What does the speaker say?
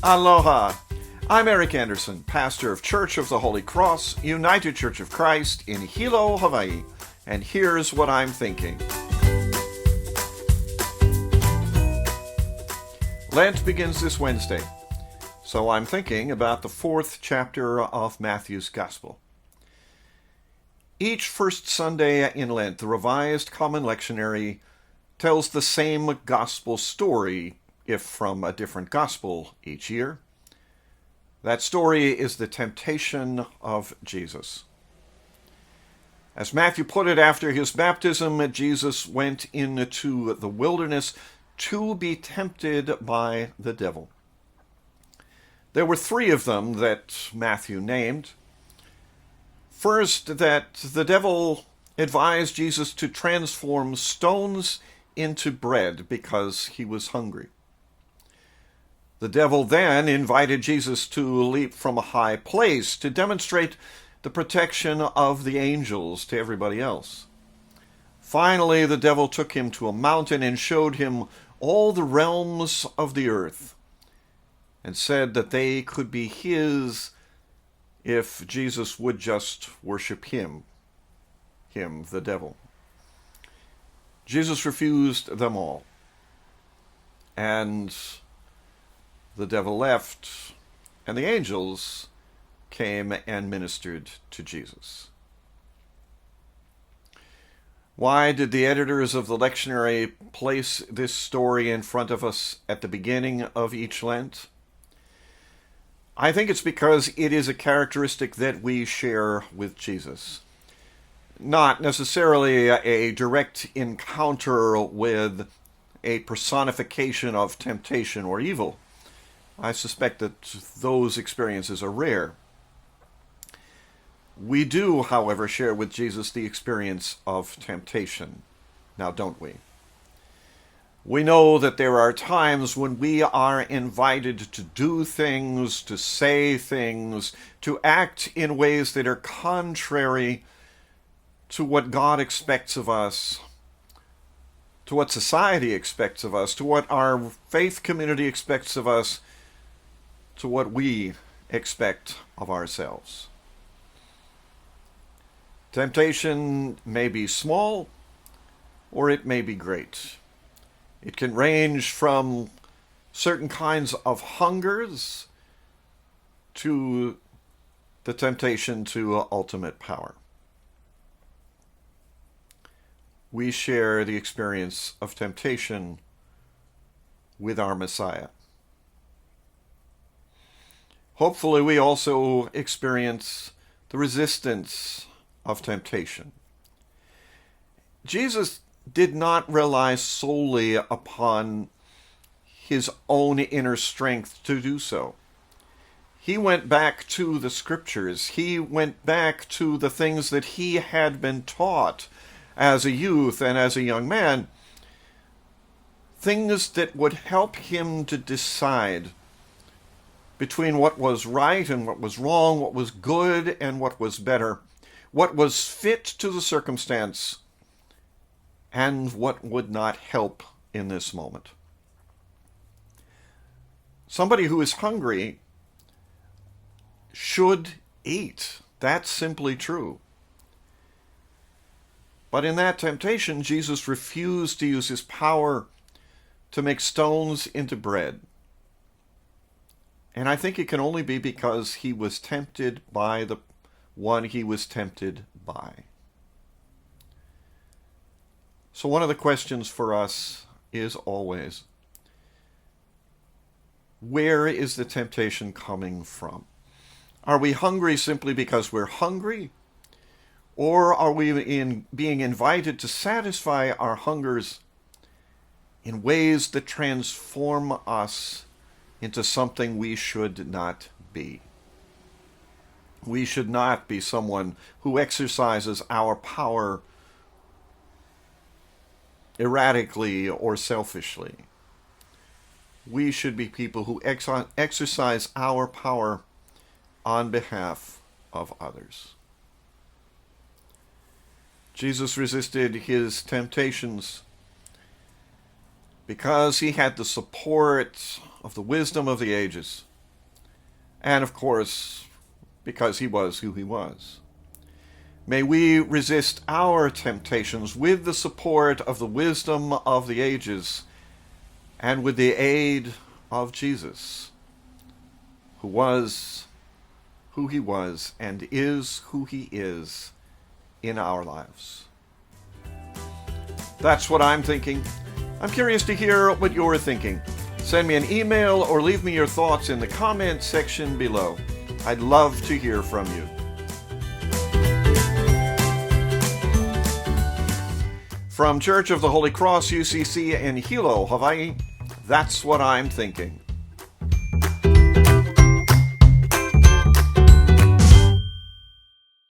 Aloha! I'm Eric Anderson, pastor of Church of the Holy Cross, United Church of Christ in Hilo, Hawaii, and here's what I'm thinking. Lent begins this Wednesday, so I'm thinking about the 4th chapter of Matthew's Gospel. Each first Sunday in Lent, the Revised Common Lectionary tells the same gospel story, if from a different gospel each year. That story is the temptation of Jesus. As Matthew put it, after his baptism, Jesus went into the wilderness to be tempted by the devil. There were 3 of them that Matthew named. First, that the devil advised Jesus to transform stones into bread because he was hungry. The devil then invited Jesus to leap from a high place to demonstrate the protection of the angels to everybody else. Finally, the devil took him to a mountain and showed him all the realms of the earth and said that they could be his if Jesus would just worship him, the devil. Jesus refused them all, and the devil left, and the angels came and ministered to Jesus. Why did the editors of the lectionary place this story in front of us at the beginning of each Lent? I think it's because it is a characteristic that we share with Jesus. Not necessarily a direct encounter with a personification of temptation or evil. I suspect that those experiences are rare. We do, however, share with Jesus the experience of temptation. Now, don't we? We know that there are times when we are invited to do things, to say things, to act in ways that are contrary to what God expects of us, to what society expects of us, to what our faith community expects of us, to what we expect of ourselves. Temptation may be small, or it may be great. It can range from certain kinds of hungers to the temptation to ultimate power. We share the experience of temptation with our Messiah. Hopefully, we also experience the resistance of temptation. Jesus did not rely solely upon his own inner strength to do so. He went back to the scriptures. He went back to the things that he had been taught as a youth and as a young man, things that would help him to decide between what was right and what was wrong, what was good and what was better, what was fit to the circumstance, and what would not help in this moment. Somebody who is hungry should eat. That's simply true. But in that temptation, Jesus refused to use his power to make stones into bread. And I think it can only be because he was tempted by the one he was tempted by. So one of the questions for us is always, where is the temptation coming from? Are we hungry simply because we're hungry? Or are we being invited to satisfy our hungers in ways that transform us into something we should not be? We should not be someone who exercises our power erratically or selfishly. We should be people who exercise our power on behalf of others. Jesus resisted his temptations because he had the support of the wisdom of the ages, and of course, because he was who he was. May we resist our temptations with the support of the wisdom of the ages and with the aid of Jesus, who was who he was and is who he is in our lives. That's what I'm thinking. I'm curious to hear what you're thinking. Send me an email or leave me your thoughts in the comments section below. I'd love to hear from you. From Church of the Holy Cross, UCC in Hilo, Hawaii, that's what I'm thinking.